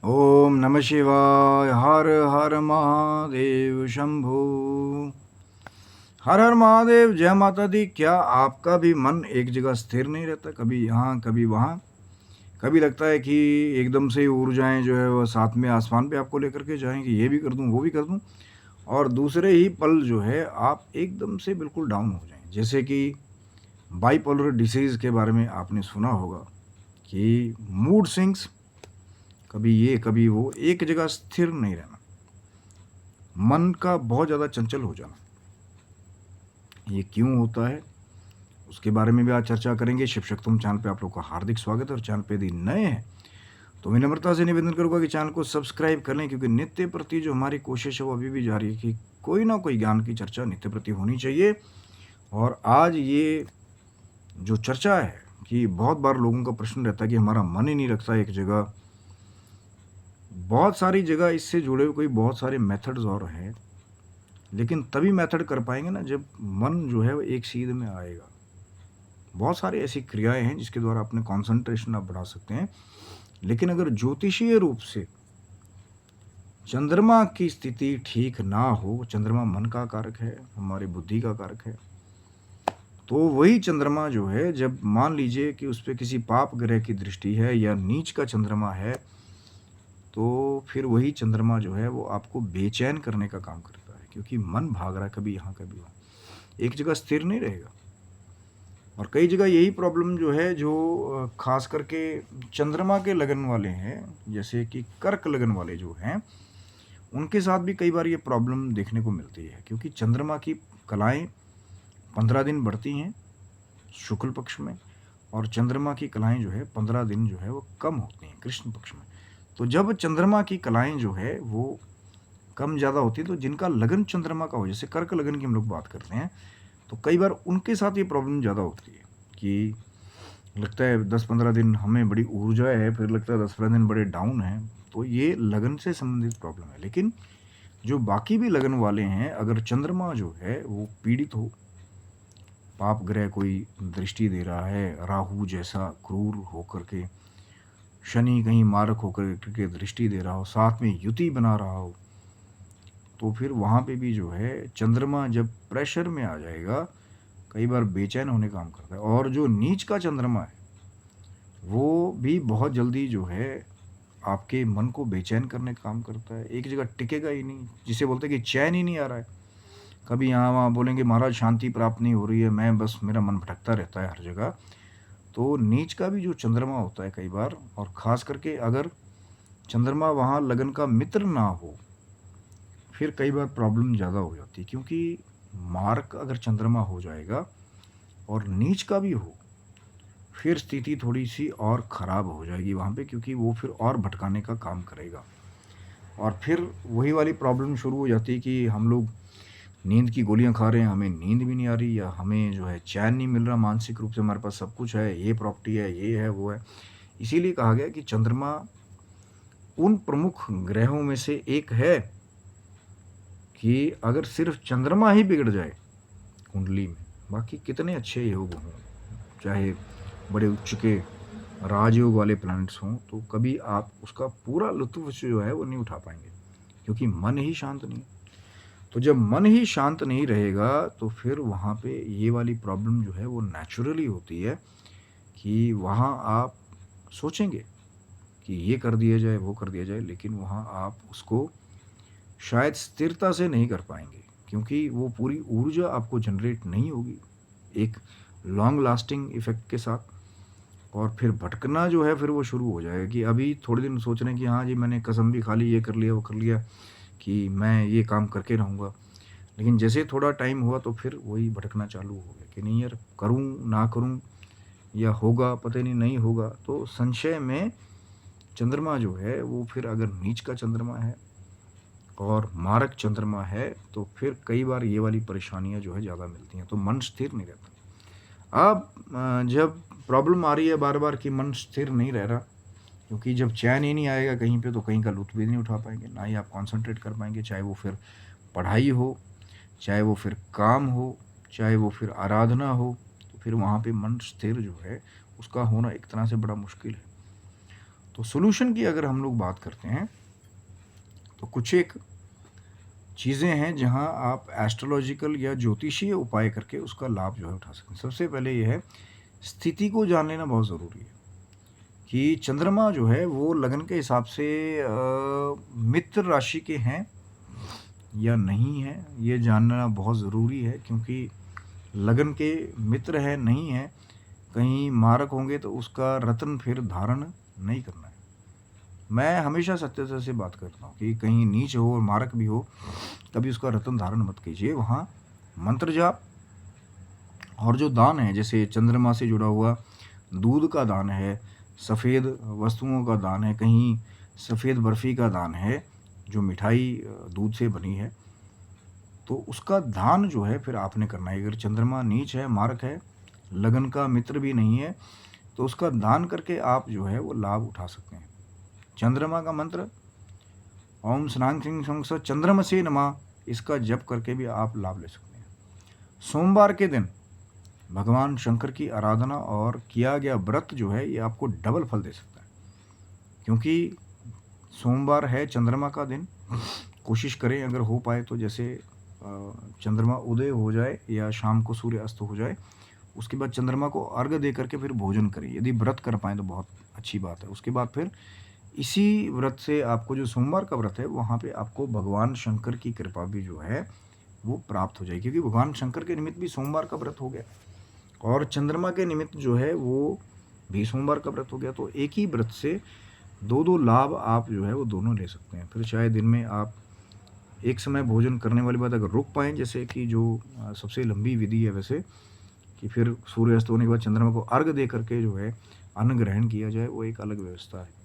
ओम नमः शिवाय। हर हर महादेव शंभु। हर हर महादेव। जय माता दी। क्या आपका भी मन एक जगह स्थिर नहीं रहता? कभी यहाँ कभी वहाँ। कभी लगता है कि एकदम से ऊर्जाएं जो है वह साथ में आसमान पे आपको लेकर के जाएं कि ये भी कर दूं वो भी कर दूं, और दूसरे ही पल जो है आप एकदम से बिल्कुल डाउन हो जाएं। जैसे कि बाइपोलर डिसीज़ के बारे में आपने सुना होगा कि मूड स्विंग्स, कभी ये कभी वो, एक जगह स्थिर नहीं रहना, मन का बहुत ज़्यादा चंचल हो जाना। ये क्यों होता है उसके बारे में भी आज चर्चा करेंगे। शिव शक्तम चैनल पे आप लोग का हार्दिक स्वागत है। और चैनल पे यदि नए हैं तो विनम्रता से निवेदन करूंगा कि चैनल को सब्सक्राइब कर लें, क्योंकि नित्य प्रति जो हमारी कोशिश है वो अभी भी जारी है कि कोई ना कोई ज्ञान की चर्चा नित्य प्रति होनी चाहिए। और आज ये जो चर्चा है कि बहुत बार लोगों का प्रश्न रहता है कि हमारा मन ही नहीं लगता एक जगह। बहुत सारी जगह इससे जुड़े हुए कोई बहुत सारे मेथड्स और हैं, लेकिन तभी मेथड कर पाएंगे ना जब मन जो है वो एक सीध में आएगा। बहुत सारी ऐसी क्रियाएं हैं जिसके द्वारा अपने कंसंट्रेशन आप बढ़ा सकते हैं, लेकिन अगर ज्योतिषीय रूप से चंद्रमा की स्थिति ठीक ना हो, चंद्रमा मन का कारक है, हमारी बुद्धि का कारक है, तो वही चंद्रमा जो है जब मान लीजिए कि उस पर किसी पाप ग्रह की दृष्टि है या नीच का चंद्रमा है, तो फिर वही चंद्रमा जो है वो आपको बेचैन करने का काम करता है, क्योंकि मन भाग रहा है कभी यहाँ कभी वहाँ, एक जगह स्थिर नहीं रहेगा। और कई जगह यही प्रॉब्लम जो है, जो खास करके चंद्रमा के लगन वाले हैं, जैसे कि कर्क लगन वाले जो हैं, उनके साथ भी कई बार ये प्रॉब्लम देखने को मिलती है, क्योंकि चंद्रमा की कलाएं 15 दिन बढ़ती हैं शुक्ल पक्ष में, और चंद्रमा की कलाएं जो है 15 दिन जो है वो कम होती हैं कृष्ण पक्ष में। तो जब चंद्रमा की कलाएं जो है वो कम ज़्यादा होती है, तो जिनका लगन चंद्रमा का हो, जैसे कर्क लगन की हम लोग बात करते हैं, तो कई बार उनके साथ ये प्रॉब्लम ज़्यादा होती है कि लगता है 10-15 दिन हमें बड़ी ऊर्जा है, फिर लगता है 10-15 दिन बड़े डाउन हैं। तो ये लगन से संबंधित प्रॉब्लम है। लेकिन जो बाकी भी लगन वाले हैं, अगर चंद्रमा जो है वो पीड़ित हो, पाप ग्रह कोई दृष्टि दे रहा है, राहु जैसा क्रूर होकर के, शनि कहीं मारक होकर के दृष्टि दे रहा हो, साथ में युति बना रहा हो, तो फिर वहाँ पे भी जो है चंद्रमा जब प्रेशर में आ जाएगा, कई बार बेचैन होने का काम करता है। और जो नीच का चंद्रमा है वो भी बहुत जल्दी जो है आपके मन को बेचैन करने का काम करता है, एक जगह टिकेगा ही नहीं, जिसे बोलते हैं कि चैन ही नहीं आ रहा है। कभी यहाँ वहाँ बोलेंगे महाराज शांति प्राप्त नहीं हो रही है, मैं बस मेरा मन भटकता रहता है हर जगह। तो नीच का भी जो चंद्रमा होता है कई बार, और ख़ास करके अगर चंद्रमा वहाँ लगन का मित्र ना हो, फिर कई बार प्रॉब्लम ज़्यादा हो जाती है, क्योंकि मार्क अगर चंद्रमा हो जाएगा और नीच का भी हो, फिर स्थिति थोड़ी सी और ख़राब हो जाएगी वहाँ पे, क्योंकि वो फिर और भटकाने का काम करेगा। और फिर वही वाली प्रॉब्लम शुरू हो जाती है कि हम लोग नींद की गोलियां खा रहे हैं, हमें नींद भी नहीं आ रही, या हमें जो है चैन नहीं मिल रहा, मानसिक रूप से हमारे पास सब कुछ है, ये प्रॉपर्टी है, ये है, वो है। इसीलिए कहा गया कि चंद्रमा उन प्रमुख ग्रहों में से एक है कि अगर सिर्फ चंद्रमा ही बिगड़ जाए कुंडली में, बाकी कितने अच्छे योग हों, चाहे बड़े उच्च के राजयोग वाले प्लैनेट्स हों, तो कभी आप उसका पूरा लुत्फ जो है वो नहीं उठा पाएंगे, क्योंकि मन ही शांत नहीं। तो जब मन ही शांत नहीं रहेगा तो फिर वहाँ पे ये वाली प्रॉब्लम जो है वो नेचुरली होती है कि वहाँ आप सोचेंगे कि ये कर दिया जाए, वो कर दिया जाए, लेकिन वहाँ आप उसको शायद स्थिरता से नहीं कर पाएंगे, क्योंकि वो पूरी ऊर्जा आपको जनरेट नहीं होगी एक लॉन्ग लास्टिंग इफ़ेक्ट के साथ। और फिर भटकना जो है फिर वो शुरू हो जाएगा कि अभी थोड़े दिन सोच रहे हैं कि हाँ जी मैंने कसम भी खा ली, ये कर लिया, वो कर लिया, कि मैं ये काम करके रहूँगा, लेकिन जैसे थोड़ा टाइम हुआ तो फिर वही भटकना चालू हो गया कि नहीं यार, करूँ ना करूँ, या होगा पता नहीं, नहीं होगा। तो संशय में चंद्रमा जो है वो फिर अगर नीच का चंद्रमा है और मारक चंद्रमा है, तो फिर कई बार ये वाली परेशानियां जो है ज़्यादा मिलती हैं, तो मन स्थिर नहीं रहता। अब जब प्रॉब्लम आ रही है बार बार कि मन स्थिर नहीं रह रहा, क्योंकि जब चैन ही नहीं आएगा कहीं पे, तो कहीं का लुत्फ़ भी नहीं उठा पाएंगे, ना ही आप कॉन्सेंट्रेट कर पाएंगे, चाहे वो फिर पढ़ाई हो, चाहे वो फिर काम हो, चाहे वो फिर आराधना हो, तो फिर वहाँ पे मन स्थिर जो है उसका होना एक तरह से बड़ा मुश्किल है। तो सॉल्यूशन की अगर हम लोग बात करते हैं तो कुछ एक चीज़ें हैं जहां आप एस्ट्रोलॉजिकल या ज्योतिषीय उपाय करके उसका लाभ जो है उठा सकते हैं। सबसे पहले ये है, स्थिति को जान लेना बहुत ज़रूरी है कि चंद्रमा जो है वो लगन के हिसाब से मित्र राशि के हैं या नहीं है, ये जानना बहुत ज़रूरी है, क्योंकि लगन के मित्र है नहीं है, कहीं मारक होंगे तो उसका रत्न फिर धारण नहीं करना है। मैं हमेशा सत्यता से बात करता हूँ कि कहीं नीच हो और मारक भी हो, कभी उसका रत्न धारण मत कीजिए। वहाँ मंत्र जाप और जो दान है, जैसे चंद्रमा से जुड़ा हुआ दूध का दान है, सफ़ेद वस्तुओं का दान है, कहीं सफ़ेद बर्फ़ी का दान है जो मिठाई दूध से बनी है, तो उसका दान जो है फिर आपने करना है। अगर चंद्रमा नीच है, मारक है, लगन का मित्र भी नहीं है, तो उसका दान करके आप जो है वो लाभ उठा सकते हैं। चंद्रमा का मंत्र ओम स्नान सिंह संस चंद्रमा से नमा, इसका जप करके भी आप लाभ ले सकते हैं। सोमवार के दिन भगवान शंकर की आराधना और किया गया व्रत जो है ये आपको डबल फल दे सकता है, क्योंकि सोमवार है चंद्रमा का दिन। कोशिश करें अगर हो पाए तो, जैसे चंद्रमा उदय हो जाए या शाम को सूर्य अस्त हो जाए, उसके बाद चंद्रमा को अर्घ्य दे करके फिर भोजन करें। यदि व्रत कर पाएँ तो बहुत अच्छी बात है। उसके बाद फिर इसी व्रत से आपको, जो सोमवार का व्रत है, वहाँ पे आपको भगवान शंकर की कृपा भी जो है वो प्राप्त हो जाएगी, क्योंकि भगवान शंकर के निमित्त भी सोमवार का व्रत हो गया और चंद्रमा के निमित्त जो है वो भी सोमवार का व्रत हो गया। तो एक ही व्रत से दो लाभ आप जो है वो दोनों ले सकते हैं। फिर चाहे दिन में आप एक समय भोजन करने वाली बात अगर रुक पाएँ, जैसे कि जो सबसे लंबी विधि है वैसे, कि फिर सूर्यास्त होने के बाद चंद्रमा को अर्घ दे करके जो है अन्न ग्रहण किया जाए, वो एक अलग व्यवस्था है।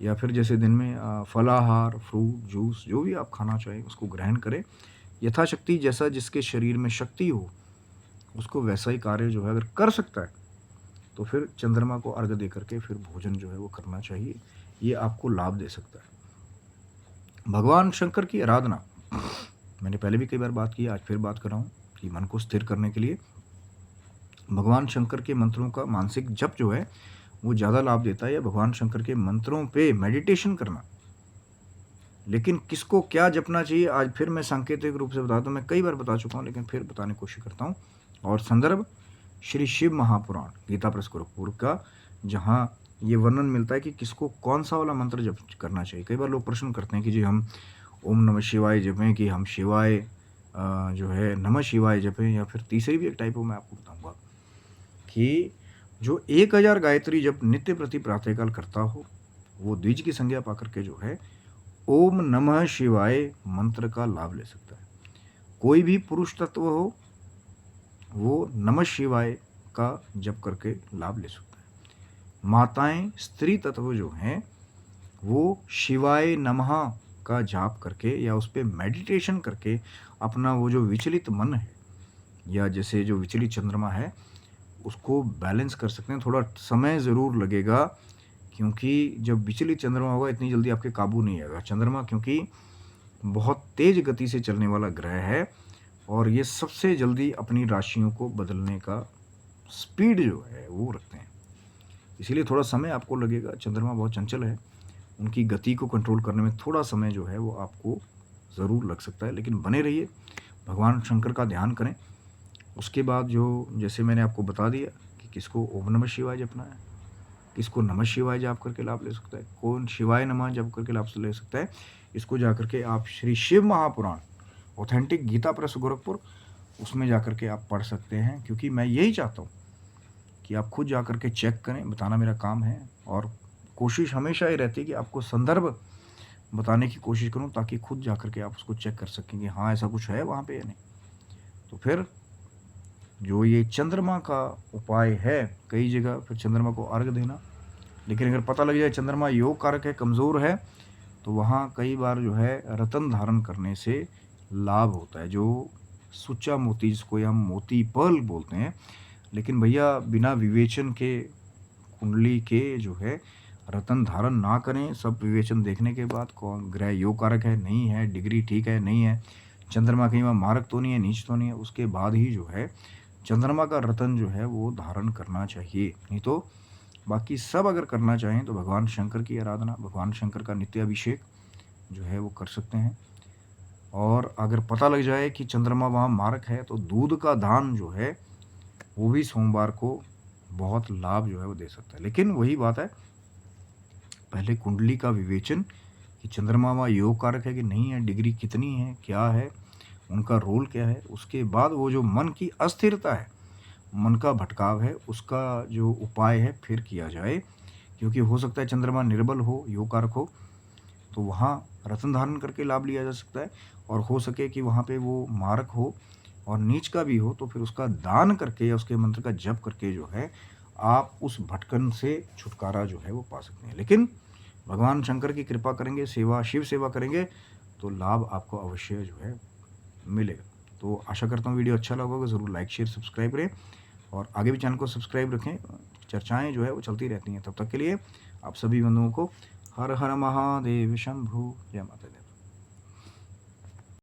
या फिर जैसे दिन में फलाहार, फ्रूट, जूस जो भी आप खाना चाहें उसको ग्रहण करें यथाशक्ति, जैसा जिसके शरीर में शक्ति हो उसको वैसा ही कार्य जो है अगर कर सकता है तो फिर चंद्रमा को अर्घ दे करके फिर भोजन जो है वो करना चाहिए। ये आपको लाभ दे सकता है। भगवान शंकर की आराधना मैंने पहले भी कई बार बात की, आज फिर बात कर रहा हूँ कि मन को स्थिर करने के लिए भगवान शंकर के मंत्रों का मानसिक जप जो है वो ज़्यादा लाभ देता है, या भगवान शंकर के मंत्रों पे मेडिटेशन करना। लेकिन किसको क्या जपना चाहिए आज फिर मैं सांकेतिक रूप से बताता हूँ, मैं कई बार बता चुका हूँ लेकिन फिर बताने की कोशिश करता हूँ। और संदर्भ श्री शिव महापुराण गीता प्रेस गोरखपुर का, जहाँ ये वर्णन मिलता है कि किसको कौन सा वाला मंत्र जप करना चाहिए। कई बार लोग प्रश्न करते हैं कि जी हम ओम नमः शिवाय जपें कि हम शिवाय जो है नमः शिवाय जपें, या फिर तीसरी भी एक टाइप हो मैं आपको बताऊँगा कि जो 1000 गायत्री जब नित्य प्रति प्रातःकाल करता हो वो द्विज की संज्ञा पा करके जो है ओम नमः शिवाय मंत्र का लाभ ले सकता है। कोई भी पुरुष तत्व हो वो नमः शिवाय का जप करके लाभ ले सकता है। माताएं, स्त्री तत्व जो हैं वो शिवाय नमः का जाप करके या उस पर मेडिटेशन करके अपना वो जो विचलित मन है या जैसे जो विचलित चंद्रमा है उसको बैलेंस कर सकते हैं। थोड़ा समय ज़रूर लगेगा, क्योंकि जब विचलित चंद्रमा होगा इतनी जल्दी आपके काबू नहीं आएगा। चंद्रमा क्योंकि बहुत तेज गति से चलने वाला ग्रह है और ये सबसे जल्दी अपनी राशियों को बदलने का स्पीड जो है वो रखते हैं, इसीलिए थोड़ा समय आपको लगेगा। चंद्रमा बहुत चंचल है, उनकी गति को कंट्रोल करने में थोड़ा समय जो है वो आपको ज़रूर लग सकता है, लेकिन बने रहिए, भगवान शंकर का ध्यान करें। उसके बाद जो जैसे मैंने आपको बता दिया कि किसको ओम नमः शिवाय जपना है, किसको नमः शिवाय जाप करके लाभ ले सकता है, कौन शिवाय नमः जप करके लाभ ले सकता है, इसको जा करके आप श्री शिव महापुराण ऑथेंटिक गीता प्रेस गोरखपुर उसमें जा करके आप पढ़ सकते हैं। क्योंकि मैं यही चाहता हूँ कि आप खुद जा करके चेक करें, बताना मेरा काम है और कोशिश हमेशा ये रहती है कि आपको संदर्भ बताने की कोशिश करूँ ताकि खुद जा करके आप उसको चेक कर सकें कि हाँ ऐसा कुछ है वहाँ पे या नहीं। तो फिर जो ये चंद्रमा का उपाय है, कई जगह फिर चंद्रमा को अर्घ देना, लेकिन अगर पता लग जाए चंद्रमा योग कारक है, कमज़ोर है, तो वहाँ कई बार जो है रतन धारण करने से लाभ होता है, जो सुच्चा मोती जिसको हम मोती पर्ल बोलते हैं। लेकिन भैया बिना विवेचन के कुंडली के जो है रतन धारण ना करें। सब विवेचन देखने के बाद कौन ग्रह योग कारक है नहीं है, डिग्री ठीक है नहीं है, चंद्रमा कहीं वहाँ मारक तो नहीं है, नीच तो नहीं है, उसके बाद ही जो है चंद्रमा का रतन जो है वो धारण करना चाहिए। नहीं तो बाकी सब अगर करना चाहें तो भगवान शंकर की आराधना, भगवान शंकर का नित्य अभिषेक जो है वो कर सकते हैं। और अगर पता लग जाए कि चंद्रमा वहाँ मारक है तो दूध का दान जो है वो भी सोमवार को बहुत लाभ जो है वो दे सकता है। लेकिन वही बात है, पहले कुंडली का विवेचन कि चंद्रमा वहाँ योग कारक है कि नहीं है, डिग्री कितनी है, क्या है, उनका रोल क्या है। उसके बाद वो जो मन की अस्थिरता है, मन का भटकाव है, उसका जो उपाय है फिर किया जाए। क्योंकि हो सकता है चंद्रमा निर्बल हो, योग कारक हो, तो वहाँ रत्न धारण करके लाभ लिया जा सकता है। और हो सके कि वहाँ पे वो मारक हो और नीच का भी हो, तो फिर उसका दान करके या उसके मंत्र का जप करके जो है आप उस भटकन से छुटकारा जो है वो पा सकते हैं। लेकिन भगवान शंकर की कृपा करेंगे, सेवा शिव सेवा करेंगे तो लाभ आपको अवश्य जो है मिलेगा। तो आशा करता हूँ वीडियो अच्छा लगा होगा, ज़रूर लाइक शेयर सब्सक्राइब करें और आगे भी चैनल को सब्सक्राइब रखें। चर्चाएं जो है वो चलती रहती हैं। तब तक के लिए आप सभी बंधुओं को हर हर महादेव शंभु, जय माता दी।